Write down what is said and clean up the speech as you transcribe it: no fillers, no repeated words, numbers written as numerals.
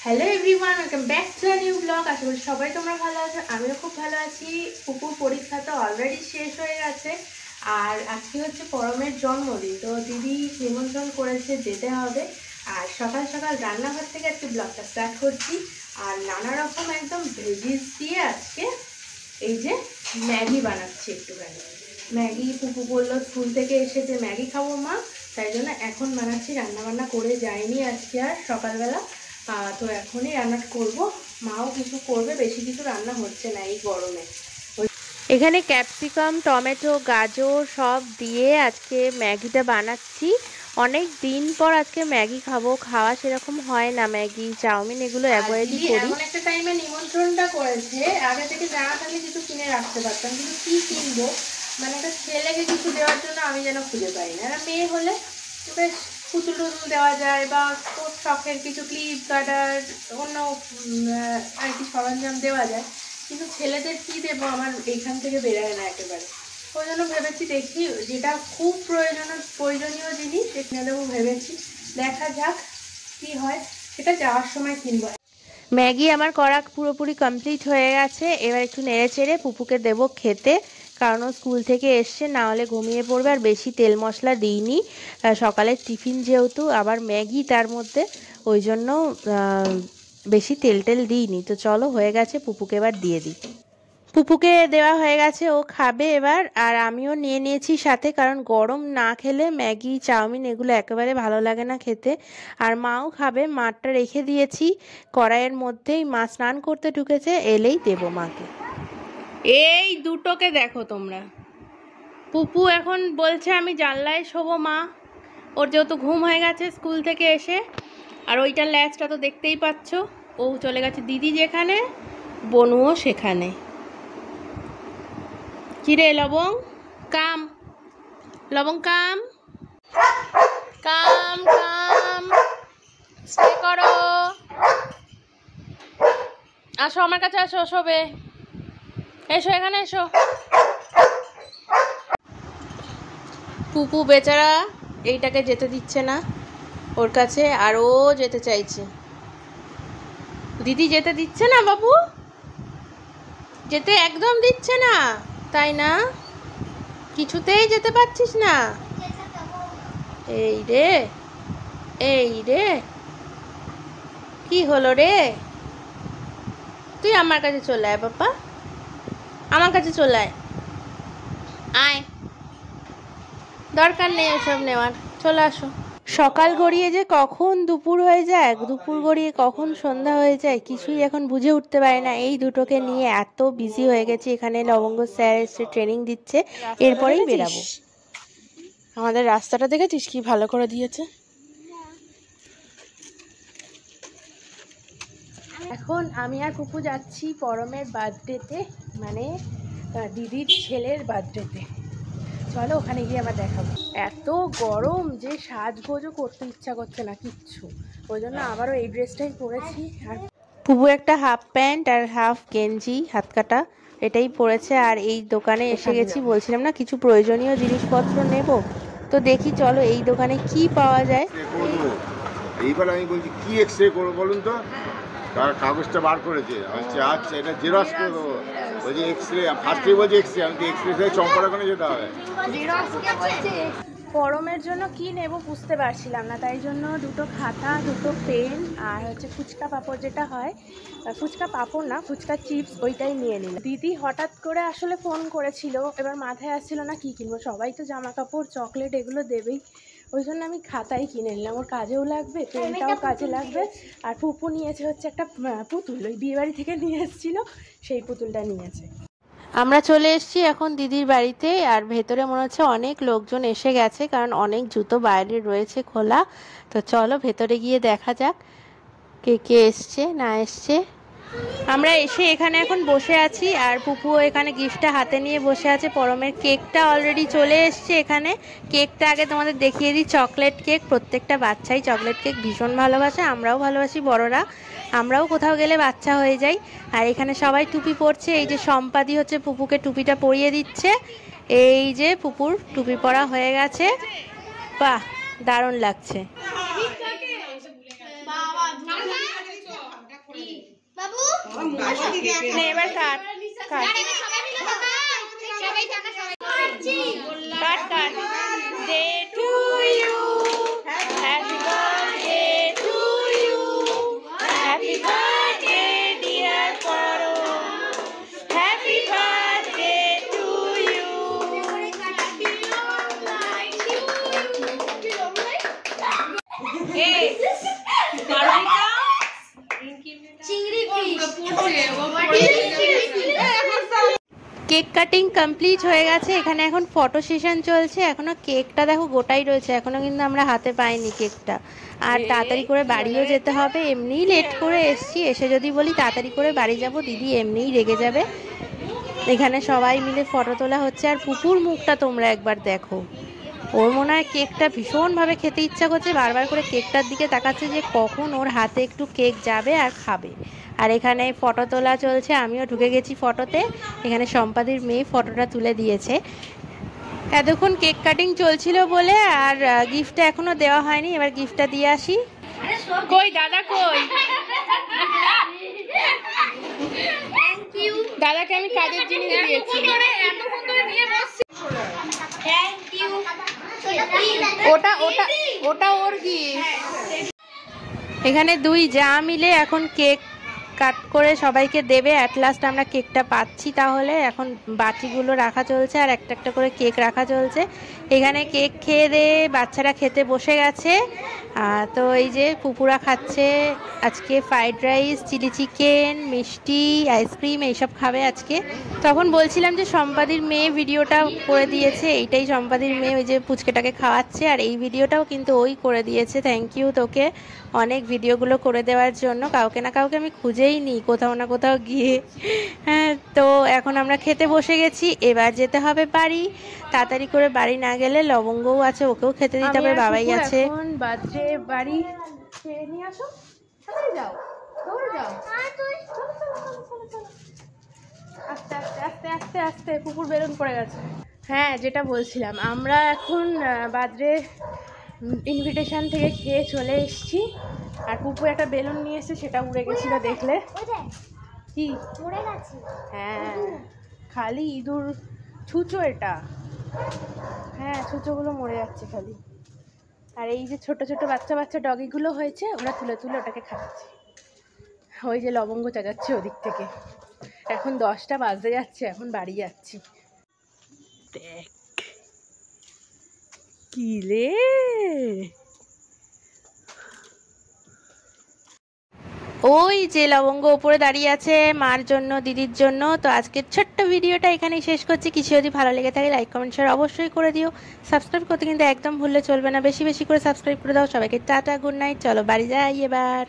Hello everyone, welcome back to a new blog. আশা করি সবাই তোমরা ভালো আছো, আমিও খুব ভালো আছি। পুকুর পরীক্ষা তো অলরেডি শেষ হয়ে গেছে, আর আজকে হচ্ছে পরমের জন্মদিন, তো দিদি নিমন্ত্রণ করেছে, যেতে হবে। আর সকাল সকাল রান্নাঘর থেকে আজকে ব্লগটা স্টার্ট করছি। আর নানা রকম একদম ভেজিস দিয়ে আজকে এই যে ম্যাগি বানাচ্ছি। একটুখানি ম্যাগি পুপু বললো স্কুল থেকে এসে যে ম্যাগি খাবো মা, তাই জন্য এখন বানাচ্ছি। রান্নাবান্না করে যাইনি আজকে আর সকালবেলা, তো এখনই রান্না করব। মাও কিছু করবে, বেশি কিছু রান্না হচ্ছে না এই গরমে। এখানে ক্যাপসিকাম, টমেটো, গাজর সব দিয়ে আজকে ম্যাগিটা বানাচ্ছি। অনেক দিন পর আজকে ম্যাগি খাবো, খাওয়া সেরকম হয় না, ম্যাগি চাউমিন এগুলো অ্যাভয়েডই করি। এমন একটা টাইমে নিমন্ত্রণটা করেছে, আগে থেকে জানা থাকলে কিছু কিনে রাখতে পারতাম, কিন্তু কি কিনবো, মানে একটা ছেলেকে কিছু দেওয়ার জন্য আমি যেন খুঁজে পাই না। মেয়ে হলে বেশ পুতুল টুতুল দেওয়া যায়, বা শখের কিছু ক্লিপ কাটার অন্য আর কি সরঞ্জাম দেওয়া যায়, কিন্তু ছেলেদের কী দেবো আমার এইখান থেকে বেরোয় না একেবারে। ওই জন্য ভেবেছি দেখি যেটা খুব প্রয়োজনীয় জিনিস সেটা দেবো ভেবেছি। দেখা যাক কি হয়, সেটা যাওয়ার সময় কিনবো। ম্যাগি আমার করা পুরোপুরি কমপ্লিট হয়ে গেছে। এবার একটু নেড়ে চেড়ে পুপুকে দেবো খেতে, কারণ ও স্কুল থেকে এসছে, না হলে ঘুমিয়ে পড়বে। আর বেশি তেল মশলা দিইনি, সকালের টিফিন যেহেতু, আবার ম্যাগি তার মধ্যে, ওই জন্য বেশি তেল দিইনি। তো চলো, হয়ে গেছে, পুপুকে এবার দিয়ে দিই। পুপুকে দেওয়া হয়ে গেছে, ও খাবে এবার। আর আমিও নিয়ে নিয়েছি সাথে, কারণ গরম না খেলে ম্যাগি চাউমিন এগুলো একেবারে ভালো লাগে না খেতে। আর মাও খাবে, মাঠটা রেখে দিয়েছি কড়াইয়ের মধ্যেই। মা স্নান করতে ঢুকেছে, এলেই দেবো মাকে। এই দুটোকে দেখো তোমরা, পুপু এখন বলছে আমি জানলায় শোবো মা, ওর যেহেতু ঘুম হয়ে গেছে স্কুল থেকে এসে। আর ওইটার ল্যাচটা তো দেখতেই পাচ্ছ, ও চলে গেছে দিদি যেখানে, বনুও সেখানে। কিরে লবং কাম, লবং কাম কাম কাম, স্টে করো, আসো আমার কাছে, আসো, শোবে, এসো এখানে এসো। পুপু বেচারা এইটাকে যেতে দিচ্ছে না ওর কাছে, আর ও যেতে চাইছে। দিদি যেতে দিচ্ছে না বাবু, যেতে একদম দিচ্ছে না, তাই না? কিছুতেই যেতে পারছিস না। এই রে, এই রে, কি হলো রে? তুই আমার কাছে চলে আয় বাবা, আমার কাছে চলে আয়, আয়, দরকার নেই ওসব নেওয়ার, চলে আসো। সকাল গড়িয়ে যে কখন দুপুর হয়ে যায়, দুপুর গড়িয়ে কখন সন্ধ্যা হয়ে যায়, কিছুই এখন বুঝে উঠতে পারে না। এই দুটোকে নিয়ে এত বিজি হয়ে গেছি। এখানে লবঙ্গ স্যার এসে ট্রেনিং দিচ্ছে, এরপরেই বেরাবো। আমাদের রাস্তাটা দেখেছিস কি ভালো করে দিয়েছে। এখন আমি আর পুপু যাচ্ছি পরমের বার্থডেতে, মানে দিদির ছেলের বার্থডেতে। চলো ওখানে গিয়ে আবার দেখাবো। এত গরম যে সাজগোজও করতে ইচ্ছা করছে না কিচ্ছু, ওই জন্য আবারও এই ড্রেসটাই পরেছি। আর পুপু একটা হাফ প্যান্ট আর হাফ গেঞ্জি হাত কাটা এটাই পরেছে। আর এই দোকানে এসে গেছি, বলছিলাম না কিছু প্রয়োজনীয় জিনিসপত্র নেব, তো দেখি চলো এই দোকানে কি পাওয়া যায়। এইবার আমি বলছি কি এক্সরে করবো বলুন তো, তার কাগজটা বার করেছে। আচ্ছা আচ্ছা, এটা জেরক্স করে দেবো। বলছি এক্সরে, ফার্স্টেই বলছি এক্সরে, আমি তো এক্সরে থেকে চম্পারখানে যেতে হবে। পরমের জন্য কি নেব বুঝতে পারছিলাম না, তাই জন্য দুটো খাতা, দুটো পেন, আর হচ্ছে ফুচকা পাঁপড়, যেটা হয় ফুচকা পাঁপড় না, ফুচকা চিপস, ওইটাই নিয়ে নিলাম। দিদি হঠাৎ করে আসলে ফোন করেছিল, এবার মাথায় আসছিল না কি কিনবো। সবাই তো জামা কাপড়, চকলেট এগুলো দেবেই, ওই জন্য আমি খাতাই কিনে নিলাম। ওর কাজেও লাগবে, পেনটাও কাজে লাগবে। আর পুপু নিয়েছে হচ্ছে একটা পুতুল, ওই বিয়েবাড়ি থেকে নিয়ে এসেছিলো, সেই পুতুলটা নিয়েছে। আমরা চলে এসেছি এখন দিদির বাড়িতে। আর ভেতরে মনে হচ্ছে অনেক লোকজন এসে গেছে, কারণ অনেক জুতো বাইরে রয়েছে খোলা। তো চলো ভেতরে গিয়ে দেখা যাক কে কে এসছে না এসছে। আমরা এসে এখানে এখন বসে আছি, আর পুপুও এখানে গিফটটা হাতে নিয়ে বসে আছে। পরমের কেকটা অলরেডি চলে এসছে এখানে। কেকটা আগে তোমাদের দেখিয়ে দিই, চকলেট কেক। প্রত্যেকটা বাচ্চাই চকলেট কেক ভীষণ ভালোবাসে, আমরাও ভালোবাসি বড়রা, আমরাও কোথাও গেলে বাচ্চা হয়ে যাই। আর এখানে সবাই টুপি পরছে, এই যে সম্পাদি হচ্ছে পুপুকে টুপিটা পরিয়ে দিচ্ছে। এই যে পুপুর টুপি পরা হয়ে গেছে, বাহ দারুণ লাগছে। নে এবার cut cut cut cut day to you happy birthday to you happy birthday dear Param happy birthday to you এই কেক কাটিং কমপ্লিট হয়ে গেছে। এখানে এখন ফটো সেশন চলছে। এখনো কেকটা দেখো গোটাই রয়েছে, এখনো কিন্তু আমরা হাতে পাইনি কেকটা। আর তাড়াতাড়ি করে বাড়িও যেতে হবে, এমনিই লেট করে এসছি। এসে যদি বলি তাড়াতাড়ি করে বাড়ি যাব, দিদি এমনিই রেগে যাবে। এখানে সবাই মিলে ফটো তোলা হচ্ছে। আর পুপুর মুখটা তোমরা একবার দেখো, ওর মনে হয় কেকটা ভীষণভাবে খেতে ইচ্ছা করছে, বারবার করে কেকটার দিকে তাকাচ্ছে যে কখন ওর হাতে একটু কেক যাবে আর খাবে। আর এখানে ফটো তোলা চলছে, আমিও ঢুকে গেছি ফটোতে। এখানে সম্পাদির মেয়ে ফটোটা তুলে দিয়েছে। এতক্ষণ কেক কাটিং চলছিল বলে আর গিফটটা এখনো দেওয়া হয়নি, এবার গিফটটা দিয়ে আসি। কই দাদা কই? দাদাকে আমি কাজের জিনিস দিয়েছি। ওটা ওটা ওটা ওর গিফট। এখানে দুই যা মিলে এখন কেক কাট করে সবাইকে দেবে। অ্যাট লাস্ট আমরা কেকটা পাচ্ছি। তাহলে এখন বাটিগুলো রাখা চলছে আর একটা একটা করে কেক রাখা চলছে। এখানে কেক খেয়ে দিয়ে বাচ্চারা খেতে বসে গেছে। তো এই যে পুপুরা খাচ্ছে আজকে ফ্রাইড রাইস, চিলি চিকেন, মিষ্টি, আইসক্রিম এইসব খাবে আজকে। তখন বলছিলাম যে সম্পাদির মেয়ে ভিডিওটা করে দিয়েছে, এইটাই সম্পাদির মেয়ে, ওই যে পুচকেটাকে খাওয়াচ্ছে। আর এই ভিডিওটাও কিন্তু ওই করে দিয়েছে। থ্যাংক ইউ তোকে অনেক ভিডিওগুলো করে দেওয়ার জন্য। কাউকে না কাউকে আমি খুঁজেই নিই কোথাও না কোথাও গিয়ে। হ্যাঁ, তো এখন আমরা খেতে বসে গেছি। এবার যেতে হবে বাড়ি। তাড়াতাড়ি করে বাড়ি না গেলে লবঙ্গও আছে, ওকেও খেতে দিতে হবে, বাবাই আছে। এখন বাজে বাড়ি খেয়ে নিয়ে আসো, যাও দৌড়ে যাও, আস্তে আস্তে আস্তে আস্তে আস্তে পুকুর বেলুন পড়ে গেছে। হ্যাঁ, যেটা বলছিলাম, আমরা এখন বার্থডে ইনভিটেশন থেকে খেয়ে চলে এসেছি। আর পুকুর একটা বেলুন নিয়ে এসেছে, সেটা উড়ে গেছিল দেখলে কি? হ্যাঁ, খালি ইঁদুর ছুঁচো এটা। হ্যাঁ, ছুঁচোগুলো মরে যাচ্ছে খালি। আর এই যে ছোট ছোট বাচ্চা বাচ্চা ডগিগুলো হয়েছে, ওরা তুলে তুলে ওটাকে খাচ্ছে। ওই যে লবঙ্গ চাচাচ্ছে ওদিক থেকে। এখন 10টা বাজতে যাচ্ছে, এখন বাড়ি যাচ্ছি। দেখ কি রে, ওই যে লবঙ্গ উপরে দাঁড়িয়ে আছে মার জন্য, দিদির জন্য। তো আজকের ছোট্ট ভিডিওটা এখানেই শেষ করছি। কিছু যদি ভালো লেগে থাকে লাইক কমেন্ট শেয়ার অবশ্যই করে দিও। সাবস্ক্রাইব করতে কিন্তু একদম ভুললে চলবে না, বেশি বেশি করে সাবস্ক্রাইব করে দাও। সবাইকে টাটা, গুড নাইট। চলো বাড়ি যাই এবার।